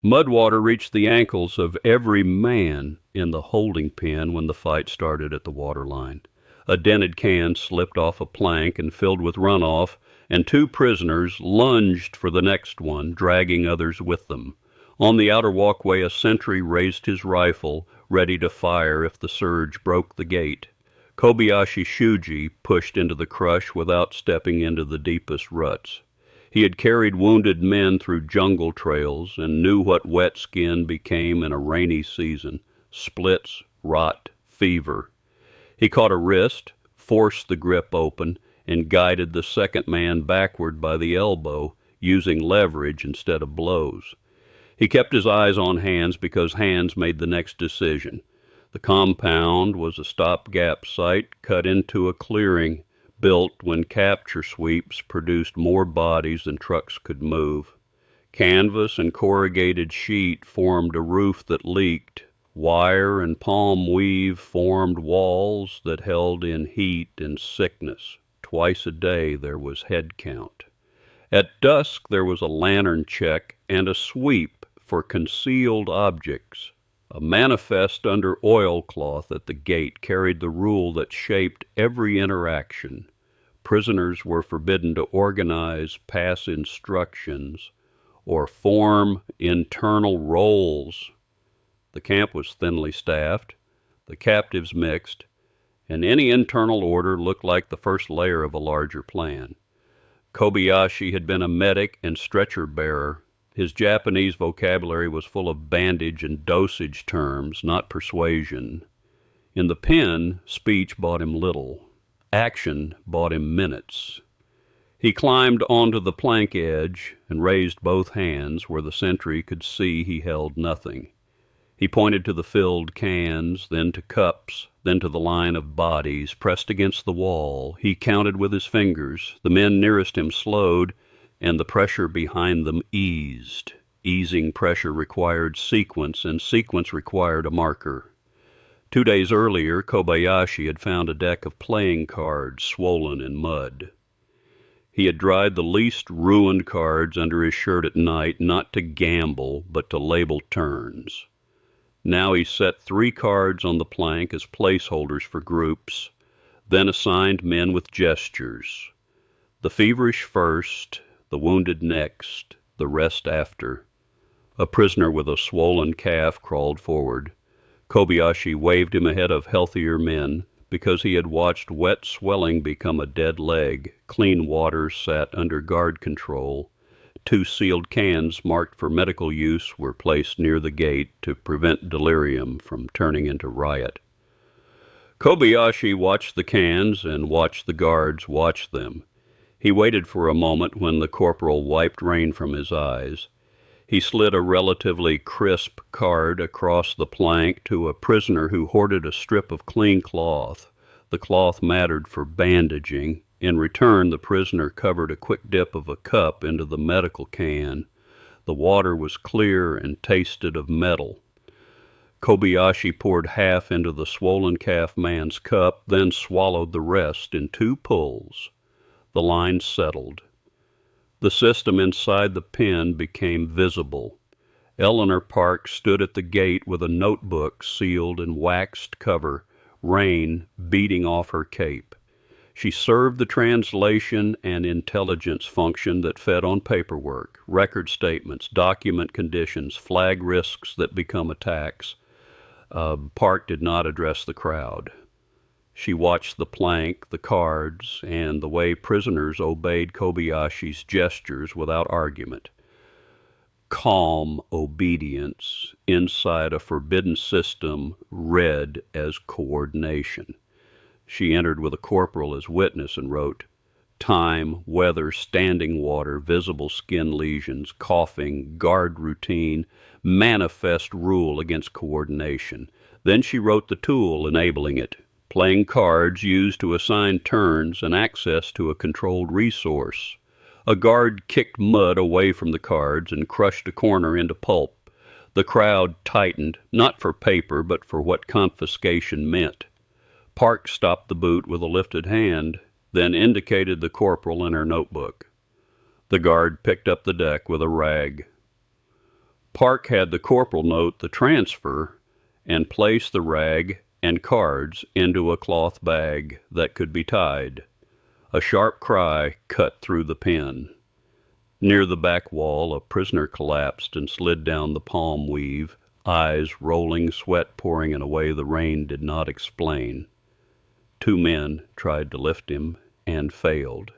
Mud water reached the ankles of every man in the holding pen when the fight started at the waterline. A dented can slipped off a plank and filled with runoff, and two prisoners lunged for the next one, dragging others with them. On the outer walkway, a sentry raised his rifle, ready to fire if the surge broke the gate. Kobayashi Shuji pushed into the crush without stepping into the deepest ruts. He had carried wounded men through jungle trails and knew what wet skin became in a rainy season: splits, rot, fever. He caught a wrist, forced the grip open, and guided the second man backward by the elbow, using leverage instead of blows. He kept his eyes on Hands because Hands made the next decision. The compound was a stopgap site cut into a clearing, built when capture sweeps produced more bodies than trucks could move. Canvas and corrugated sheet formed a roof that leaked. Wire and palm weave formed walls that held in heat and sickness. Twice a day there was head count. At dusk there was a lantern check and a sweep for concealed objects. A manifest under oilcloth at the gate carried the rule that shaped every interaction. Prisoners were forbidden to organize, pass instructions, or form internal roles. The camp was thinly staffed, the captives mixed, and any internal order looked like the first layer of a larger plan. Kobayashi had been a medic and stretcher bearer. His Japanese vocabulary was full of bandage and dosage terms, not persuasion. In the pen, speech bought him little. Action bought him minutes. He climbed onto the plank edge and raised both hands where the sentry could see he held nothing. He pointed to the filled cans, then to cups, then to the line of bodies pressed against the wall. He counted with his fingers. The men nearest him slowed, and the pressure behind them eased. Easing pressure required sequence, and sequence required a marker. 2 days earlier, Kobayashi had found a deck of playing cards swollen in mud. He had dried the least ruined cards under his shirt at night, not to gamble, but to label turns. Now he set 3 cards on the plank as placeholders for groups, then assigned men with gestures. The feverish first, the wounded next, the rest after. A prisoner with a swollen calf crawled forward. Kobayashi waved him ahead of healthier men because he had watched wet swelling become a dead leg. Clean water sat under guard control. 2 sealed cans marked for medical use were placed near the gate to prevent delirium from turning into riot. Kobayashi watched the cans and watched the guards watch them. He waited for a moment when the corporal wiped rain from his eyes. He slid a relatively crisp card across the plank to a prisoner who hoarded a strip of clean cloth. The cloth mattered for bandaging. In return, the prisoner covered a quick dip of a cup into the medical can. The water was clear and tasted of metal. Kobayashi poured half into the swollen calf man's cup, then swallowed the rest in 2 pulls. The line settled. The system inside the pen became visible. Eleanor Park stood at the gate with a notebook sealed in waxed cover, rain beating off her cape. She served the translation and intelligence function that fed on paperwork, record statements, document conditions, flag risks that become attacks. Park did not address the crowd. She watched the plank, the cards, and the way prisoners obeyed Kobayashi's gestures without argument. Calm obedience inside a forbidden system read as coordination. She entered with a corporal as witness and wrote, time, weather, standing water, visible skin lesions, coughing, guard routine, manifest rule against coordination. Then she wrote the tool enabling it. Playing cards used to assign turns and access to a controlled resource. A guard kicked mud away from the cards and crushed a corner into pulp. The crowd tightened, not for paper, but for what confiscation meant. Park stopped the boot with a lifted hand, then indicated the corporal in her notebook. The guard picked up the deck with a rag. Park had the corporal note the transfer and place the rag and cards into a cloth bag that could be tied. A sharp cry cut through the pen. Near the back wall, a prisoner collapsed and slid down the palm weave, eyes rolling, sweat pouring in a way the rain did not explain. 2 men tried to lift him and failed.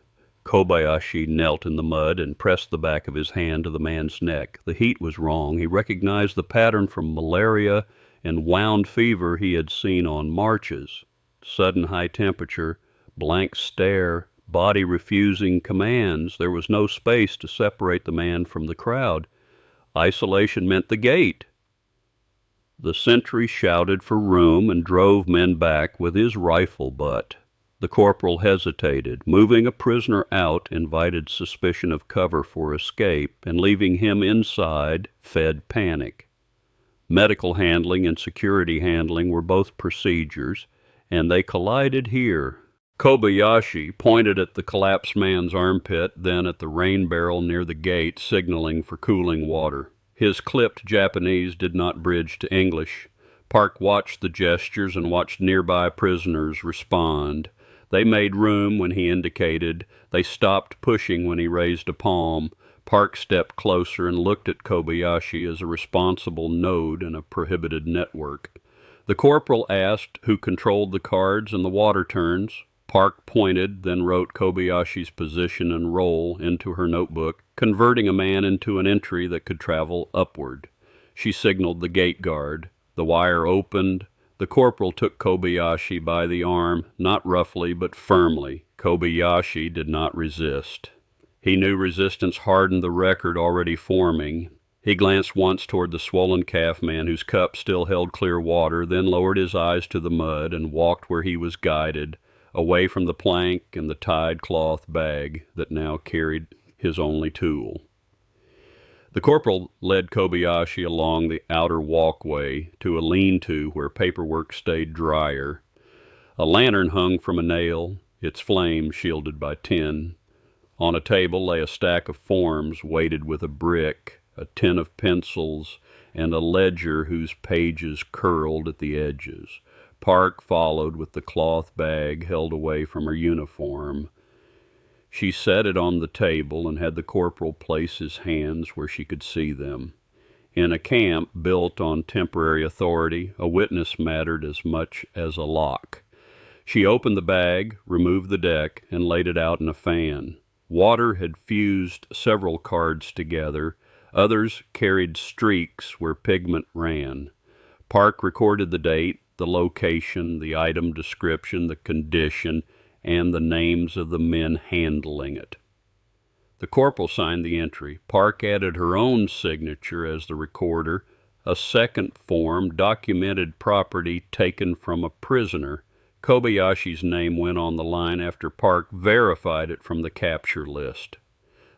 Kobayashi knelt in the mud and pressed the back of his hand to the man's neck. The heat was wrong. He recognized the pattern from malaria and wound fever he had seen on marches. Sudden high temperature, blank stare, body refusing commands. There was no space to separate the man from the crowd. Isolation meant the gate. The sentry shouted for room and drove men back with his rifle butt. The corporal hesitated. Moving a prisoner out invited suspicion of cover for escape, and leaving him inside fed panic. Medical handling and security handling were both procedures, and they collided here. Kobayashi pointed at the collapsed man's armpit, then at the rain barrel near the gate, signaling for cooling water. His clipped Japanese did not bridge to English. Park watched the gestures and watched nearby prisoners respond. They made room when he indicated. They stopped pushing when he raised a palm. Park stepped closer and looked at Kobayashi as a responsible node in a prohibited network. The corporal asked who controlled the cards and the water turns. Park pointed, then wrote Kobayashi's position and role into her notebook, converting a man into an entry that could travel upward. She signaled the gate guard. The wire opened. The corporal took Kobayashi by the arm, not roughly but firmly. Kobayashi did not resist. He knew resistance hardened the record already forming. He glanced once toward the swollen calf man whose cup still held clear water, then lowered his eyes to the mud and walked where he was guided, away from the plank and the tied cloth bag that now carried his only tool. The corporal led Kobayashi along the outer walkway to a lean-to where paperwork stayed drier. A lantern hung from a nail, its flame shielded by tin. On a table lay a stack of forms weighted with a brick, a tin of pencils, and a ledger whose pages curled at the edges. Park followed with the cloth bag held away from her uniform. She set it on the table and had the corporal place his hands where she could see them. In a camp built on temporary authority, a witness mattered as much as a lock. She opened the bag, removed the deck, and laid it out in a fan. Water had fused several cards together. Others carried streaks where pigment ran. Park recorded the date, the location, the item description, the condition, and the names of the men handling it. The corporal signed the entry. Park added her own signature as the recorder. A second form documented property taken from a prisoner. Kobayashi's name went on the line after Park verified it from the capture list.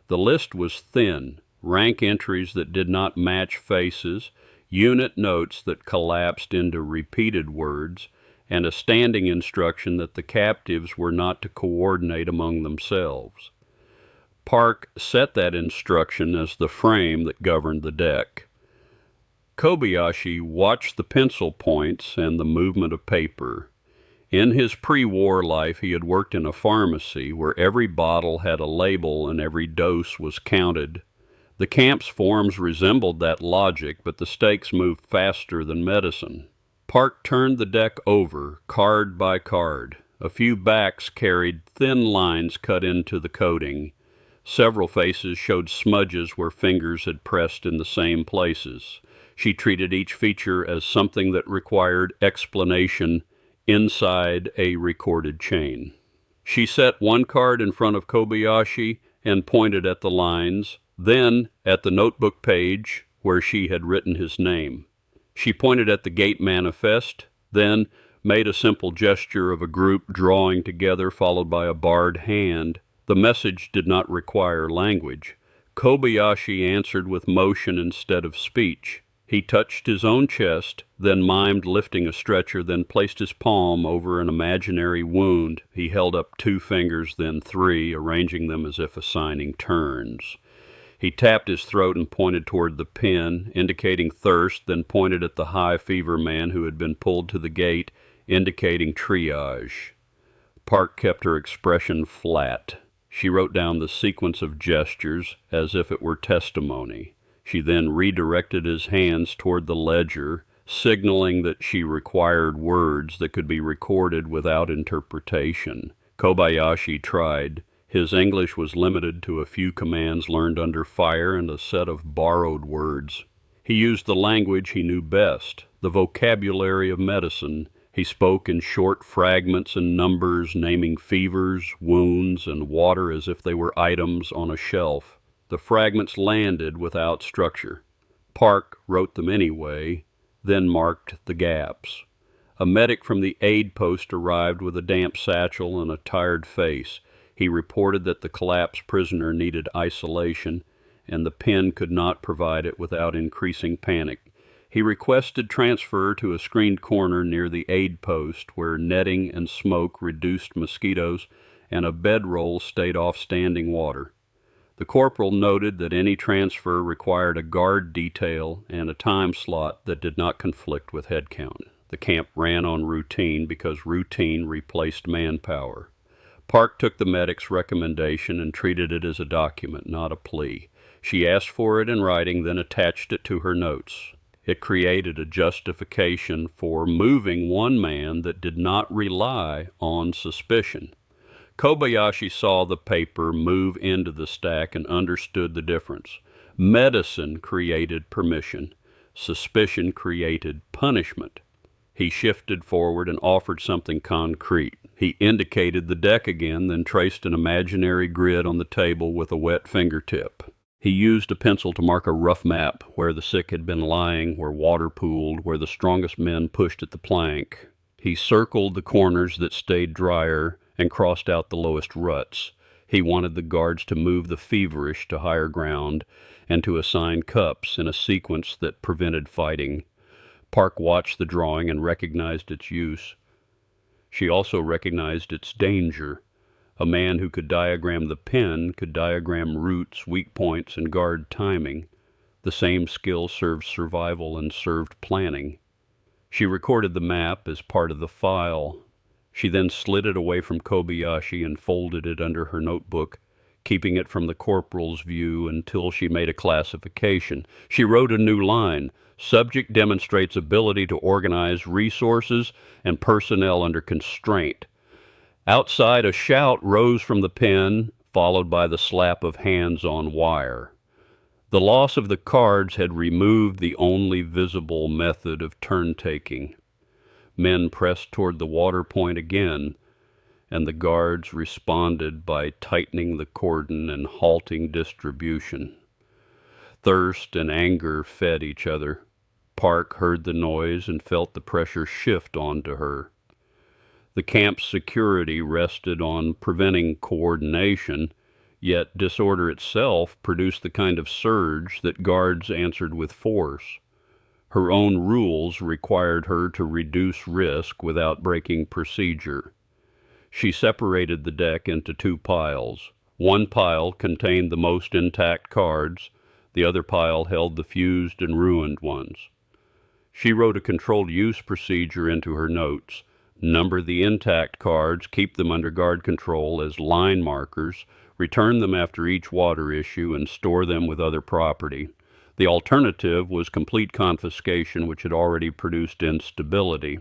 The list was thin, rank entries that did not match faces, unit notes that collapsed into repeated words, and a standing instruction that the captives were not to coordinate among themselves. Park set that instruction as the frame that governed the deck. Kobayashi watched the pencil points and the movement of paper. In his pre-war life, he had worked in a pharmacy where every bottle had a label and every dose was counted. The camp's forms resembled that logic, but the stakes moved faster than medicine. Park turned the deck over, card by card. A few backs carried thin lines cut into the coating. Several faces showed smudges where fingers had pressed in the same places. She treated each feature as something that required explanation inside a recorded chain. She set one card in front of Kobayashi and pointed at the lines, then at the notebook page where she had written his name. She pointed at the gate manifest, then made a simple gesture of a group drawing together, followed by a barred hand. The message did not require language. Kobayashi answered with motion instead of speech. He touched his own chest, then mimed lifting a stretcher, then placed his palm over an imaginary wound. He held up 2 fingers, then 3, arranging them as if assigning turns. He tapped his throat and pointed toward the pen, indicating thirst, then pointed at the high fever man who had been pulled to the gate, indicating triage. Park kept her expression flat. She wrote down the sequence of gestures as if it were testimony. She then redirected his hands toward the ledger, signaling that she required words that could be recorded without interpretation. Kobayashi tried. His English was limited to a few commands learned under fire and a set of borrowed words. He used the language he knew best, the vocabulary of medicine. He spoke in short fragments and numbers, naming fevers, wounds, and water as if they were items on a shelf. The fragments landed without structure. Park wrote them anyway, then marked the gaps. A medic from the aid post arrived with a damp satchel and a tired face. He reported that the collapsed prisoner needed isolation, and the pen could not provide it without increasing panic. He requested transfer to a screened corner near the aid post where netting and smoke reduced mosquitoes and a bedroll stayed off standing water. The corporal noted that any transfer required a guard detail and a time slot that did not conflict with head count. The camp ran on routine because routine replaced manpower. Park took the medic's recommendation and treated it as a document, not a plea. She asked for it in writing, then attached it to her notes. It created a justification for moving one man that did not rely on suspicion. Kobayashi saw the paper move into the stack and understood the difference. Medicine created permission. Suspicion created punishment. He shifted forward and offered something concrete. He indicated the deck again, then traced an imaginary grid on the table with a wet fingertip. He used a pencil to mark a rough map where the sick had been lying, where water pooled, where the strongest men pushed at the plank. He circled the corners that stayed drier and crossed out the lowest ruts. He wanted the guards to move the feverish to higher ground and to assign cups in a sequence that prevented fighting. Park watched the drawing and recognized its use. She also recognized its danger. A man who could diagram the pen could diagram routes, weak points, and guard timing. The same skill served survival and served planning. She recorded the map as part of the file. She then slid it away from Kobayashi and folded it under her notebook, keeping it from the corporal's view until she made a classification. She wrote a new line. Subject demonstrates ability to organize resources and personnel under constraint. Outside, a shout rose from the pen, followed by the slap of hands on wire. The loss of the cards had removed the only visible method of turn-taking. Men pressed toward the water point again, and the guards responded by tightening the cordon and halting distribution. Thirst and anger fed each other. Park heard the noise and felt the pressure shift onto her. The camp's security rested on preventing coordination, yet disorder itself produced the kind of surge that guards answered with force. Her own rules required her to reduce risk without breaking procedure. She separated the deck into two piles. One pile contained the most intact cards, the other pile held the fused and ruined ones. She wrote a controlled use procedure into her notes. Number the intact cards, keep them under guard control as line markers, return them after each water issue, and store them with other property. The alternative was complete confiscation, which had already produced instability.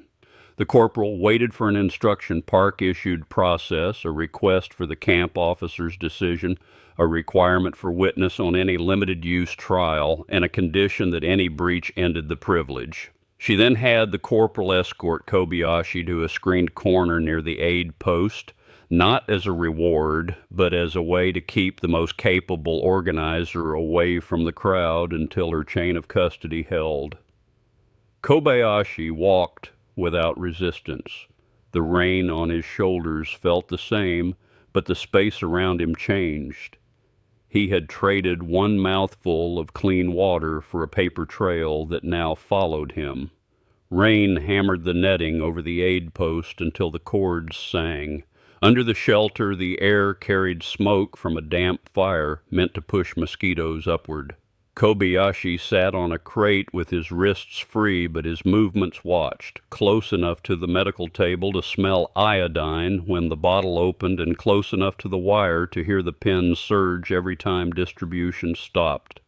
The corporal waited for an instruction. Park issued process, a request for the camp officer's decision, a requirement for witness on any limited-use trial, and a condition that any breach ended the privilege. She then had the corporal escort Kobayashi to a screened corner near the aid post, not as a reward, but as a way to keep the most capable organizer away from the crowd until her chain of custody held. Kobayashi walked without resistance. The rain on his shoulders felt the same, but the space around him changed. He had traded one mouthful of clean water for a paper trail that now followed him. Rain hammered the netting over the aid post until the cords sang. Under the shelter, the air carried smoke from a damp fire meant to push mosquitoes upward. Kobayashi sat on a crate with his wrists free, but his movements watched, close enough to the medical table to smell iodine when the bottle opened and close enough to the wire to hear the pen surge every time distribution stopped.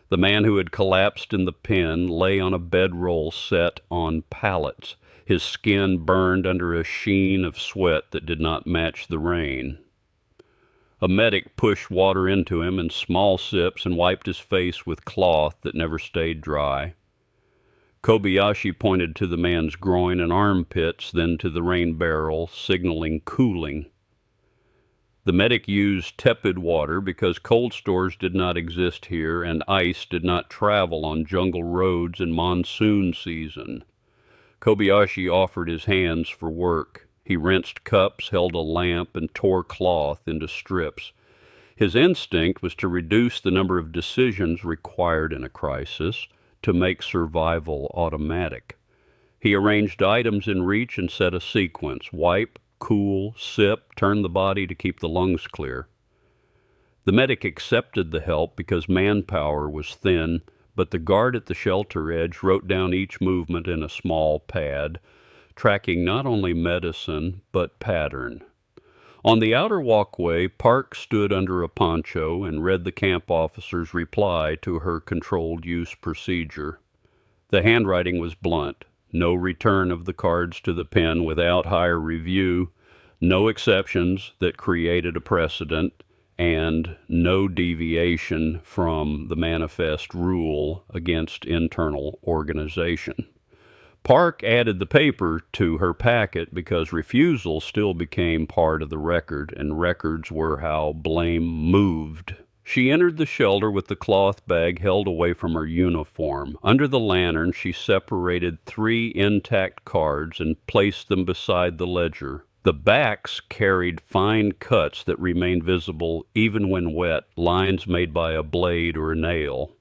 The man who had collapsed in the pen lay on a bedroll set on pallets, his skin burned under a sheen of sweat that did not match the rain. A medic pushed water into him in small sips and wiped his face with cloth that never stayed dry. Kobayashi pointed to the man's groin and armpits, then to the rain barrel, signaling cooling. The medic used tepid water because cold stores did not exist here and ice did not travel on jungle roads in monsoon season. Kobayashi offered his hands for work. He rinsed cups, held a lamp, and tore cloth into strips. His instinct was to reduce the number of decisions required in a crisis, to make survival automatic. He arranged items in reach and set a sequence: wipe, cool, sip, turn the body to keep the lungs clear. The medic accepted the help because manpower was thin, but the guard at the shelter edge wrote down each movement in a small pad, tracking not only medicine, but pattern. On the outer walkway, Park stood under a poncho and read the camp officer's reply to her controlled use procedure. The handwriting was blunt: no return of the cards to the pen without higher review, no exceptions that created a precedent, and no deviation from the manifest rule against internal organization. Park added the paper to her packet because refusal still became part of the record, and records were how blame moved. She entered the shelter with the cloth bag held away from her uniform. Under the lantern, she separated 3 intact cards and placed them beside the ledger. The backs carried fine cuts that remained visible even when wet, lines made by a blade or a nail.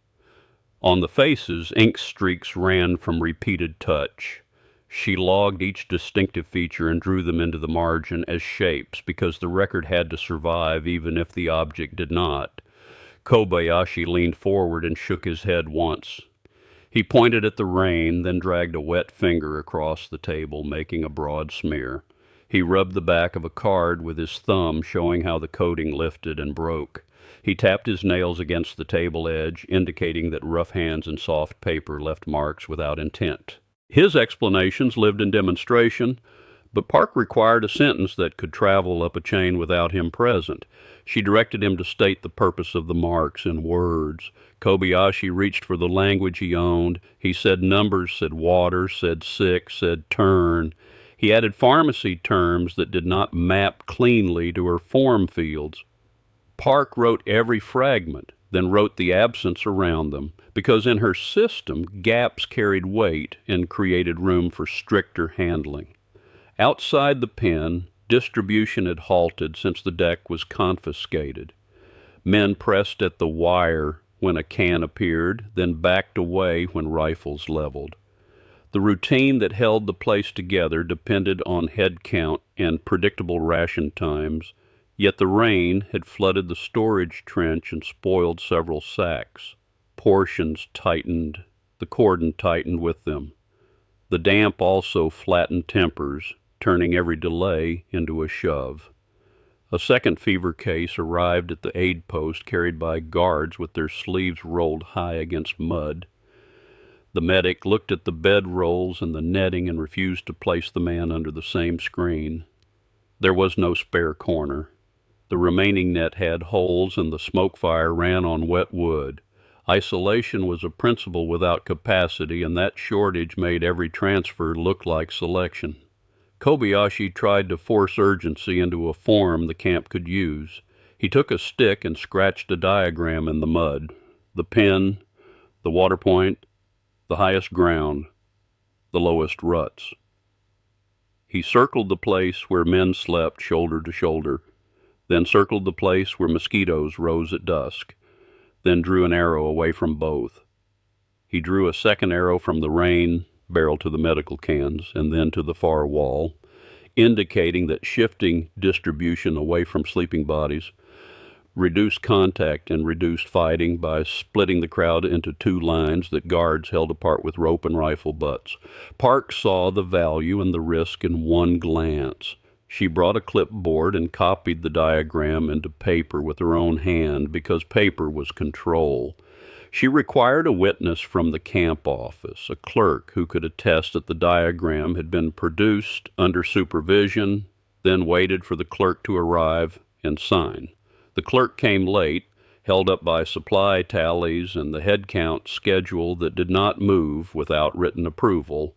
On the faces, ink streaks ran from repeated touch. She logged each distinctive feature and drew them into the margin as shapes because the record had to survive even if the object did not. Kobayashi leaned forward and shook his head once. He pointed at the rain, then dragged a wet finger across the table, making a broad smear. He rubbed the back of a card with his thumb, showing how the coating lifted and broke. He tapped his nails against the table edge, indicating that rough hands and soft paper left marks without intent. His explanations lived in demonstration, but Park required a sentence that could travel up a chain without him present. She directed him to state the purpose of the marks in words. Kobayashi reached for the language he owned. He said numbers, said water, said sick, said turn. He added pharmacy terms that did not map cleanly to her form fields. Park wrote every fragment, then wrote the absence around them, because in her system, gaps carried weight and created room for stricter handling. Outside the pen, distribution had halted since the deck was confiscated. Men pressed at the wire when a can appeared, then backed away when rifles leveled. The routine that held the place together depended on head count and predictable ration times, yet the rain had flooded the storage trench and spoiled several sacks. Portions tightened, the cordon tightened with them. The damp also flattened tempers, turning every delay into a shove. A second fever case arrived at the aid post, carried by guards with their sleeves rolled high against mud. The medic looked at the bed rolls and the netting and refused to place the man under the same screen. There was no spare corner. The remaining net had holes, and the smoke fire ran on wet wood. Isolation was a principle without capacity, and that shortage made every transfer look like selection. Kobayashi tried to force urgency into a form the camp could use. He took a stick and scratched a diagram in the mud. The pen, the water point, the highest ground, the lowest ruts. He circled the place where men slept shoulder to shoulder, then circled the place where mosquitoes rose at dusk, then drew an arrow away from both. He drew a second arrow from the rain barrel to the medical cans, and then to the far wall. indicating that shifting distribution away from sleeping bodies reduced contact and reduced fighting by splitting the crowd into two lines that guards held apart with rope and rifle butts. Park saw the value and the risk in one glance. She brought a clipboard and copied the diagram into paper with her own hand because paper was control. She required a witness from the camp office, a clerk who could attest that the diagram had been produced under supervision, then waited for the clerk to arrive and sign. The clerk came late, held up by supply tallies and the head count schedule that did not move without written approval.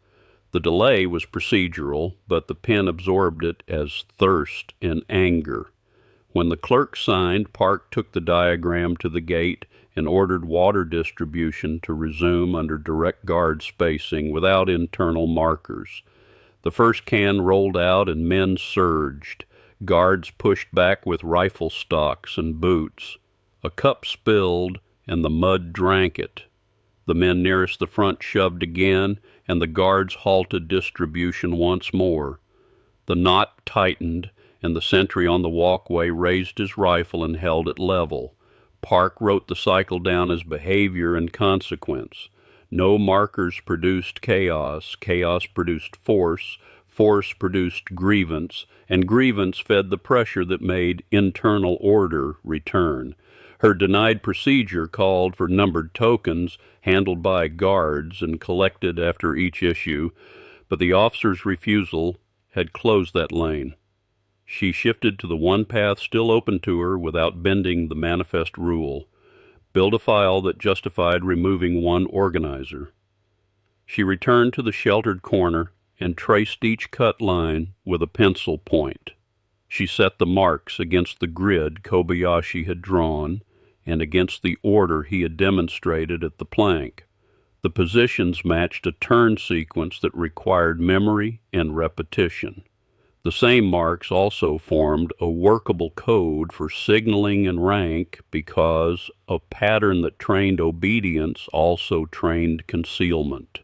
The delay was procedural, but the pen absorbed it as thirst and anger. When the clerk signed, Park took the diagram to the gate and ordered water distribution to resume under direct guard spacing without internal markers. The first can rolled out and men surged. Guards pushed back with rifle stocks and boots. A cup spilled, and the mud drank it. The men nearest the front shoved again, and the guards halted distribution once more. The knot tightened, and the sentry on the walkway raised his rifle and held it level. Park wrote the cycle down as behavior and consequence. No markers produced chaos. Chaos produced force. Force produced grievance, and grievance fed the pressure that made internal order return. Her denied procedure called for numbered tokens handled by guards and collected after each issue, but the officer's refusal had closed that lane. She shifted to the one path still open to her without bending the manifest rule, built a file that justified removing one organizer. She returned to the sheltered corner and traced each cut line with a pencil point. She set the marks against the grid Kobayashi had drawn and against the order he had demonstrated at the plank. The positions matched a turn sequence that required memory and repetition. The same marks also formed a workable code for signaling and rank because a pattern that trained obedience also trained concealment.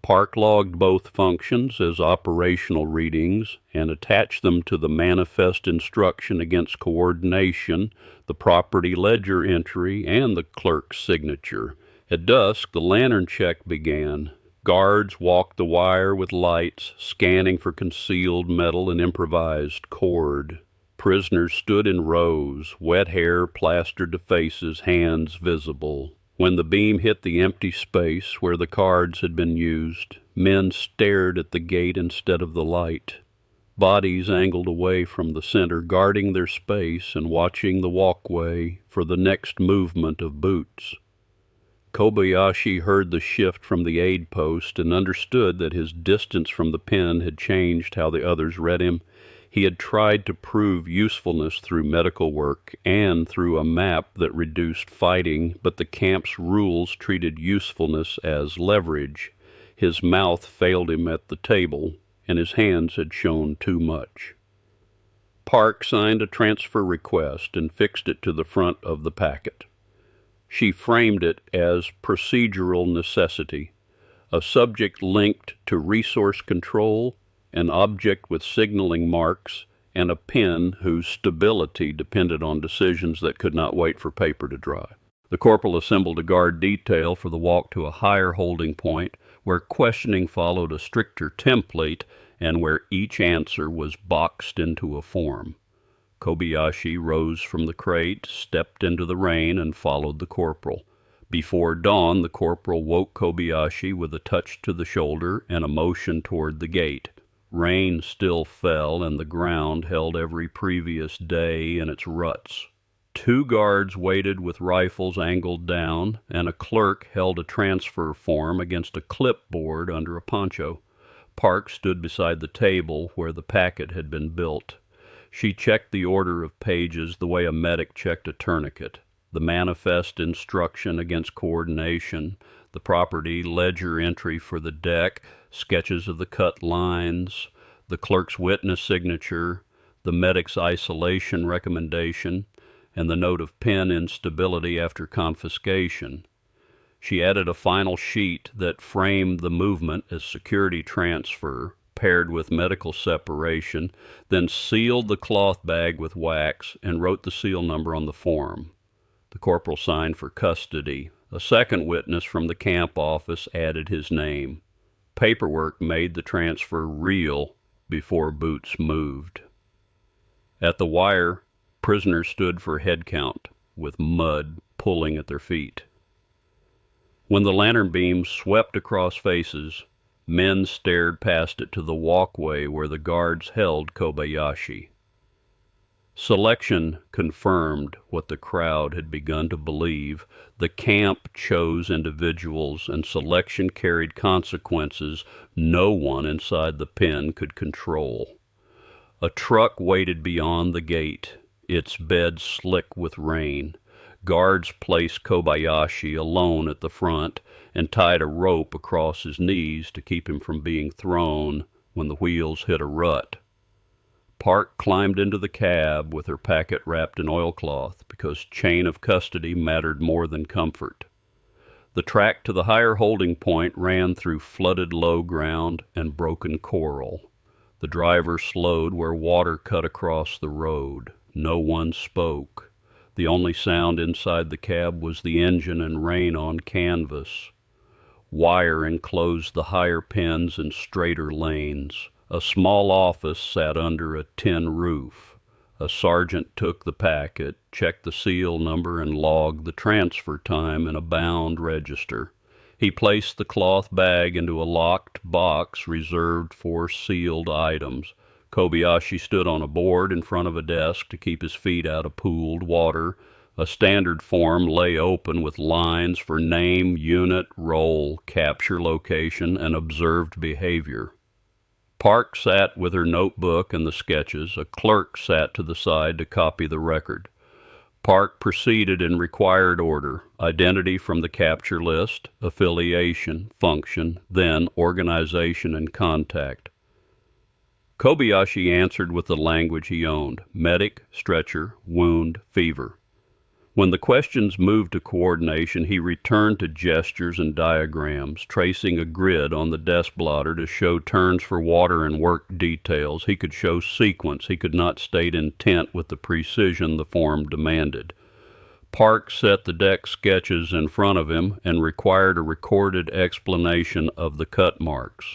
Park logged both functions as operational readings and attached them to the manifest instruction against coordination, the property ledger entry, and the clerk's signature. At dusk, the lantern check began. Guards walked the wire with lights, scanning for concealed metal and improvised cord. Prisoners stood in rows, wet hair plastered to faces, hands visible. When the beam hit the empty space where the cards had been used, men stared at the gate instead of the light. Bodies angled away from the center, guarding their space and watching the walkway for the next movement of boots. Kobayashi heard the shift from the aid post and understood that his distance from the pen had changed how the others read him. He had tried to prove usefulness through medical work and through a map that reduced fighting, but the camp's rules treated usefulness as leverage. His mouth failed him at the table, and his hands had shown too much. Park signed a transfer request and fixed it to the front of the packet. She framed it as procedural necessity, a subject linked to resource control, an object with signaling marks, and a pen whose stability depended on decisions that could not wait for paper to dry. The corporal assembled a guard detail for the walk to a higher holding point, where questioning followed a stricter template and where each answer was boxed into a form. Kobayashi rose from the crate, stepped into the rain, and followed the corporal. Before dawn, the corporal woke Kobayashi with a touch to the shoulder and a motion toward the gate. Rain still fell, and the ground held every previous day in its ruts. 2 guards waited with rifles angled down, and a clerk held a transfer form against a clipboard under a poncho. Park stood beside the table where the packet had been built. She checked the order of pages the way a medic checked a tourniquet, the manifest instruction against coordination, the property ledger entry for the deck, sketches of the cut lines, the clerk's witness signature, the medic's isolation recommendation, and the note of pen instability after confiscation. She added a final sheet that framed the movement as security transfer, paired with medical separation, then sealed the cloth bag with wax and wrote the seal number on the form. The corporal signed for custody. A second witness from the camp office added his name. Paperwork made the transfer real before boots moved. At the wire, prisoners stood for head count, with mud pulling at their feet. When the lantern beams swept across faces, men stared past it to the walkway where the guards held Kobayashi. Selection confirmed what the crowd had begun to believe. The camp chose individuals, and selection carried consequences no one inside the pen could control. A truck waited beyond the gate, its bed slick with rain. Guards placed Kobayashi alone at the front and tied a rope across his knees to keep him from being thrown when the wheels hit a rut. Park climbed into the cab with her packet wrapped in oilcloth because chain of custody mattered more than comfort. The track to the higher holding point ran through flooded low ground and broken coral. The driver slowed where water cut across the road. No one spoke. The only sound inside the cab was the engine and rain on canvas. Wire enclosed the higher pens and straighter lanes. A small office sat under a tin roof. A sergeant took the packet, checked the seal number, and logged the transfer time in a bound register. He placed the cloth bag into a locked box reserved for sealed items. Kobayashi stood on a board in front of a desk to keep his feet out of pooled water. A standard form lay open with lines for name, unit, role, capture location, and observed behavior. Park sat with her notebook and the sketches. A clerk sat to the side to copy the record. Park proceeded in required order: identity from the capture list, affiliation, function, then organization and contact. Kobayashi answered with the language he owned: medic, stretcher, wound, fever. When the questions moved to coordination, he returned to gestures and diagrams, tracing a grid on the desk blotter to show turns for water and work details. He could show sequence. He could not state intent with the precision the form demanded. Park set the deck sketches in front of him and required a recorded explanation of the cut marks.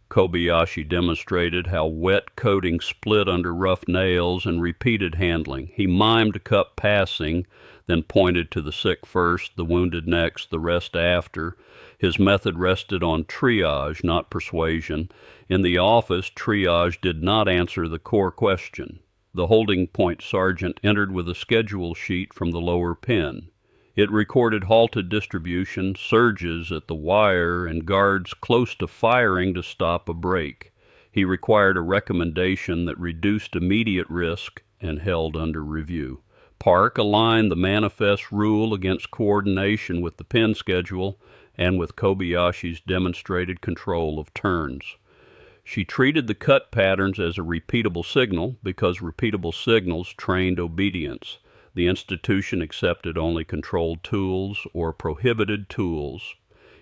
Kobayashi demonstrated how wet coating split under rough nails and repeated handling. He mimed cup passing, then pointed to the sick first, the wounded next, the rest after. His method rested on triage, not persuasion. In the office, triage did not answer the core question. The holding point sergeant entered with a schedule sheet from the lower pen. It recorded halted distribution, surges at the wire, and guards close to firing to stop a break. He required a recommendation that reduced immediate risk and held under review. Park aligned the manifest rule against coordination with the pen schedule and with Kobayashi's demonstrated control of turns. She treated the cut patterns as a repeatable signal because repeatable signals trained obedience. The institution accepted only controlled tools or prohibited tools.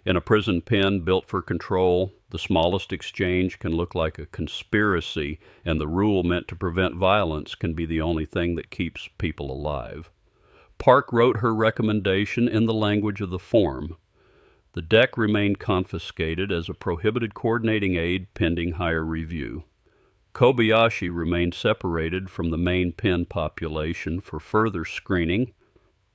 In a prison pen built for control, the smallest exchange can look like a conspiracy, and the rule meant to prevent violence can be the only thing that keeps people alive. Park wrote her recommendation in the language of the form. The deck remained confiscated as a prohibited coordinating aid pending higher review. Kobayashi remained separated from the main pen population for further screening,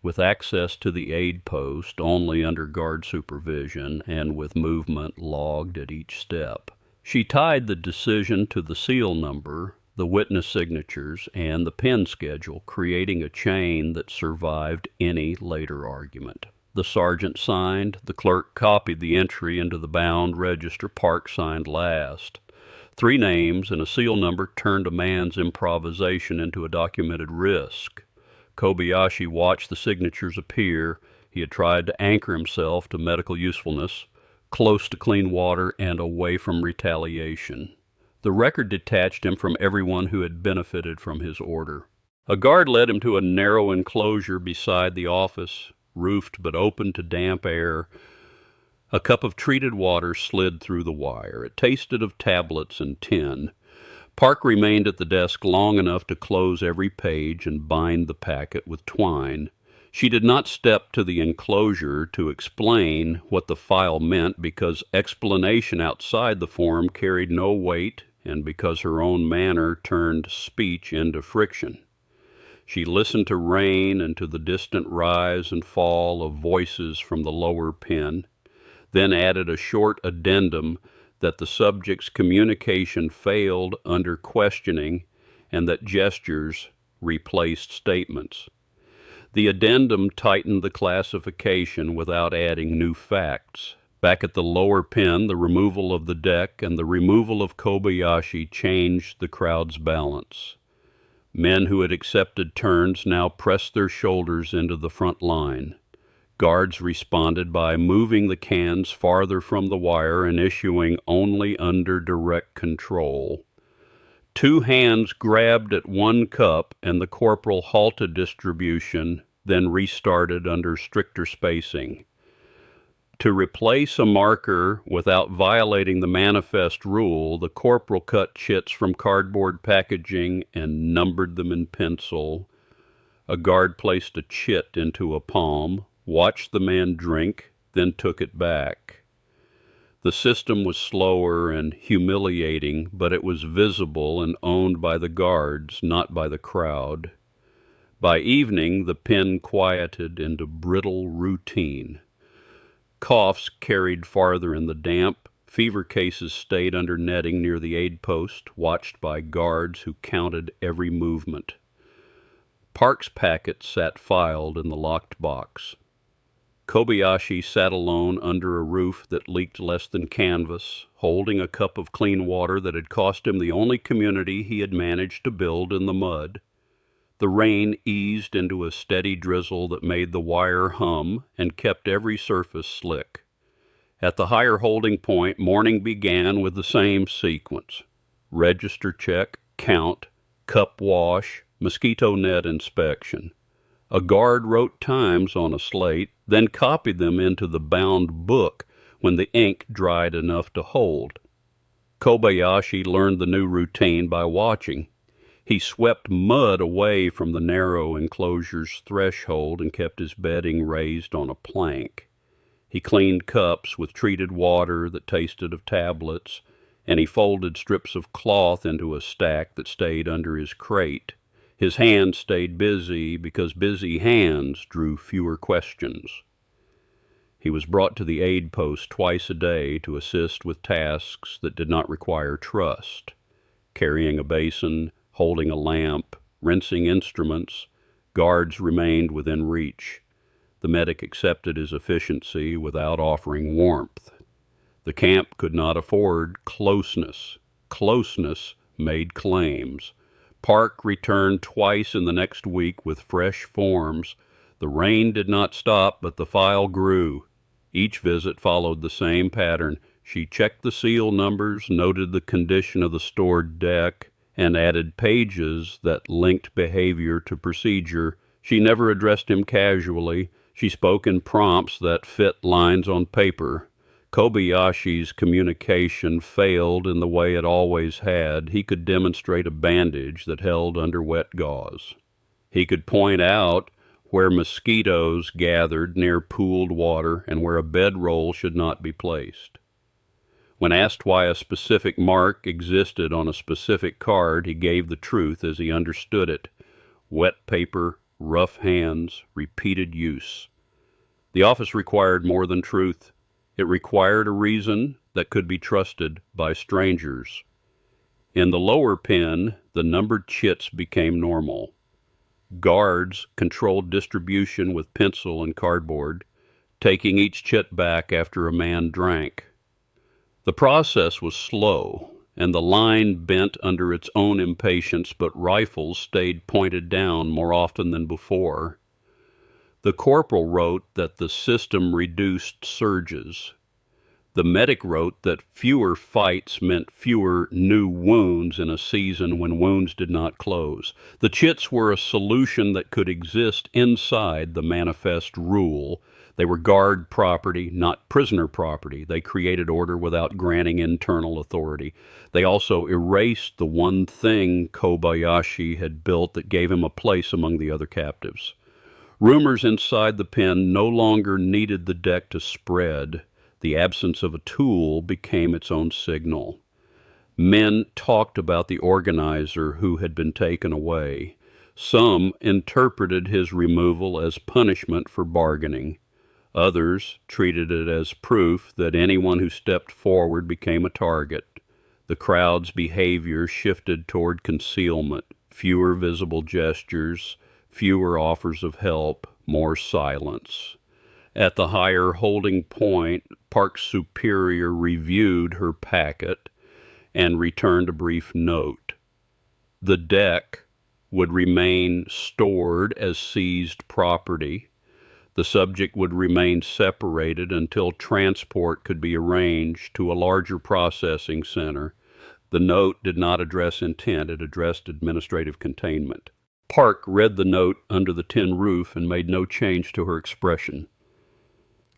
with access to the aid post only under guard supervision and with movement logged at each step. She tied the decision to the seal number, the witness signatures, and the pen schedule, creating a chain that survived any later argument. The sergeant signed, the clerk copied the entry into the bound register. Park signed last. 3 names and a seal number turned a man's improvisation into a documented risk. Kobayashi watched the signatures appear. He had tried to anchor himself to medical usefulness, close to clean water and away from retaliation. The record detached him from everyone who had benefited from his order. A guard led him to a narrow enclosure beside the office, roofed but open to damp air. A cup of treated water slid through the wire. It tasted of tablets and tin. Park remained at the desk long enough to close every page and bind the packet with twine. She did not step to the enclosure to explain what the file meant because explanation outside the form carried no weight and because her own manner turned speech into friction. She listened to rain and to the distant rise and fall of voices from the lower pen, then added a short addendum that the subject's communication failed under questioning and that gestures replaced statements. The addendum tightened the classification without adding new facts. Back at the lower pen, the removal of the deck and the removal of Kobayashi changed the crowd's balance. Men who had accepted turns now pressed their shoulders into the front line. Guards responded by moving the cans farther from the wire and issuing only under direct control. 2 hands grabbed at one cup and the corporal halted distribution, then restarted under stricter spacing. To replace a marker without violating the manifest rule, the corporal cut chits from cardboard packaging and numbered them in pencil. A guard placed a chit into a palm, watched the man drink, then took it back. The system was slower and humiliating, but it was visible and owned by the guards, not by the crowd. By evening, the pen quieted into brittle routine. Coughs carried farther in the damp. Fever cases stayed under netting near the aid post, watched by guards who counted every movement. Park's packet sat filed in the locked box. Kobayashi sat alone under a roof that leaked less than canvas, holding a cup of clean water that had cost him the only community he had managed to build in the mud. The rain eased into a steady drizzle that made the wire hum and kept every surface slick. At the higher holding point, morning began with the same sequence: register check, count, cup wash, mosquito net inspection. A guard wrote times on a slate, then copied them into the bound book when the ink dried enough to hold. Kobayashi learned the new routine by watching. He swept mud away from the narrow enclosure's threshold and kept his bedding raised on a plank. He cleaned cups with treated water that tasted of tablets, and he folded strips of cloth into a stack that stayed under his crate. His hands stayed busy because busy hands drew fewer questions. He was brought to the aid post twice a day to assist with tasks that did not require trust: carrying a basin, holding a lamp, rinsing instruments. Guards remained within reach. The medic accepted his efficiency without offering warmth. The camp could not afford closeness. Closeness made claims. Park returned twice in the next week with fresh forms. The rain did not stop, but the file grew. Each visit followed the same pattern. She checked the seal numbers, noted the condition of the stored deck, and added pages that linked behavior to procedure. She never addressed him casually. She spoke in prompts that fit lines on paper. Kobayashi's communication failed in the way it always had. He could demonstrate a bandage that held under wet gauze. He could point out where mosquitoes gathered near pooled water and where a bedroll should not be placed. When asked why a specific mark existed on a specific card, he gave the truth as he understood it: wet paper, rough hands, repeated use. The office required more than truth. It required a reason that could be trusted by strangers. In the lower pen, the numbered chits became normal. Guards controlled distribution with pencil and cardboard, taking each chit back after a man drank. The process was slow, and the line bent under its own impatience, but rifles stayed pointed down more often than before. The corporal wrote that the system reduced surges. The medic wrote that fewer fights meant fewer new wounds in a season when wounds did not close. The chits were a solution that could exist inside the manifest rule. They were guard property, not prisoner property. They created order without granting internal authority. They also erased the one thing Kobayashi had built that gave him a place among the other captives. Rumors inside the pen no longer needed the deck to spread. The absence of a tool became its own signal. Men talked about the organizer who had been taken away. Some interpreted his removal as punishment for bargaining. Others treated it as proof that anyone who stepped forward became a target. The crowd's behavior shifted toward concealment, fewer visible gestures, fewer offers of help, more silence. At the higher holding point, Park's superior reviewed her packet and returned a brief note. The deck would remain stored as seized property. The subject would remain separated until transport could be arranged to a larger processing center. The note did not address intent, it addressed administrative containment. Park read the note under the tin roof and made no change to her expression.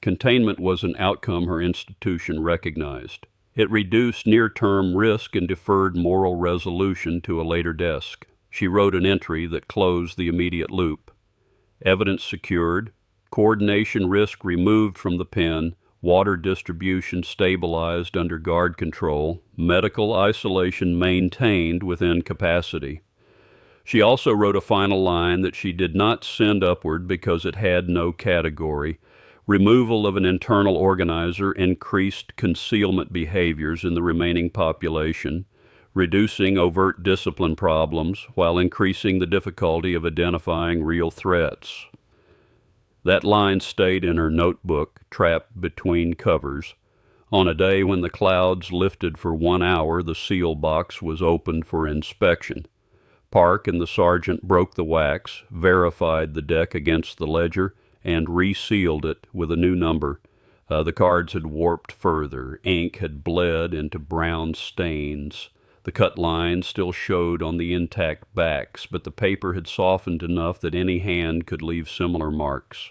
Containment was an outcome her institution recognized. It reduced near-term risk and deferred moral resolution to a later desk. She wrote an entry that closed the immediate loop. Evidence secured, coordination risk removed from the pen, water distribution stabilized under guard control, medical isolation maintained within capacity. She also wrote a final line that she did not send upward because it had no category. Removal of an internal organizer increased concealment behaviors in the remaining population, reducing overt discipline problems while increasing the difficulty of identifying real threats. That line stayed in her notebook, trapped between covers. On a day when the clouds lifted for 1 hour, the seal box was opened for inspection. Park and the sergeant broke the wax, verified the deck against the ledger, and resealed it with a new number. The cards had warped further. Ink had bled into brown stains. The cut lines still showed on the intact backs, but the paper had softened enough that any hand could leave similar marks.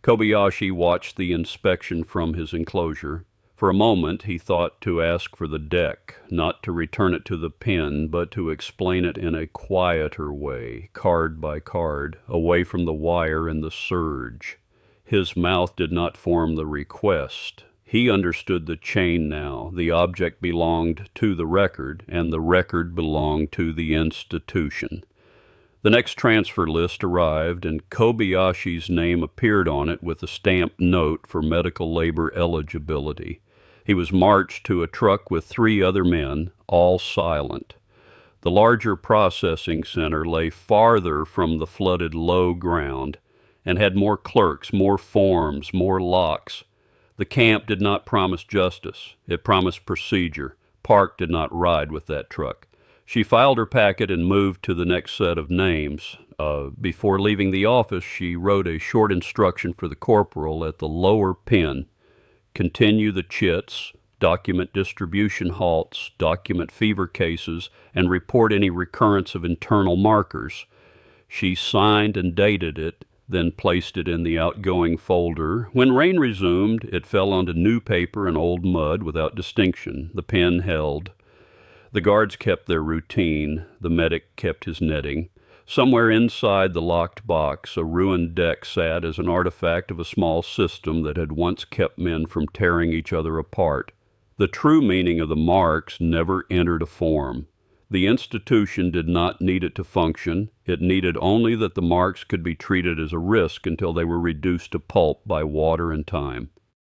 Kobayashi watched the inspection from his enclosure. For a moment he thought to ask for the deck, not to return it to the pen, but to explain it in a quieter way, card by card, away from the wire and the surge. His mouth did not form the request. He understood the chain now. The object belonged to the record, and the record belonged to the institution. The next transfer list arrived, and Kobayashi's name appeared on it with a stamped note for medical labor eligibility. He was marched to a truck with 3 other men, all silent. The larger processing center lay farther from the flooded low ground and had more clerks, more forms, more locks. The camp did not promise justice. It promised procedure. Park did not ride with that truck. She filed her packet and moved to the next set of names. Before leaving the office, she wrote a short instruction for the corporal at the lower pen. Continue the chits, document distribution halts, document fever cases, and report any recurrence of internal markers. She signed and dated it, then placed it in the outgoing folder. When rain resumed, it fell onto new paper and old mud without distinction. The pen held. The guards kept their routine. The medic kept his netting. Somewhere inside the locked box, a ruined deck sat as an artifact of a small system that had once kept men from tearing each other apart. The true meaning of the marks never entered a form. The institution did not need it to function. It needed only that the marks could be treated as a risk until they were reduced to pulp by water and time.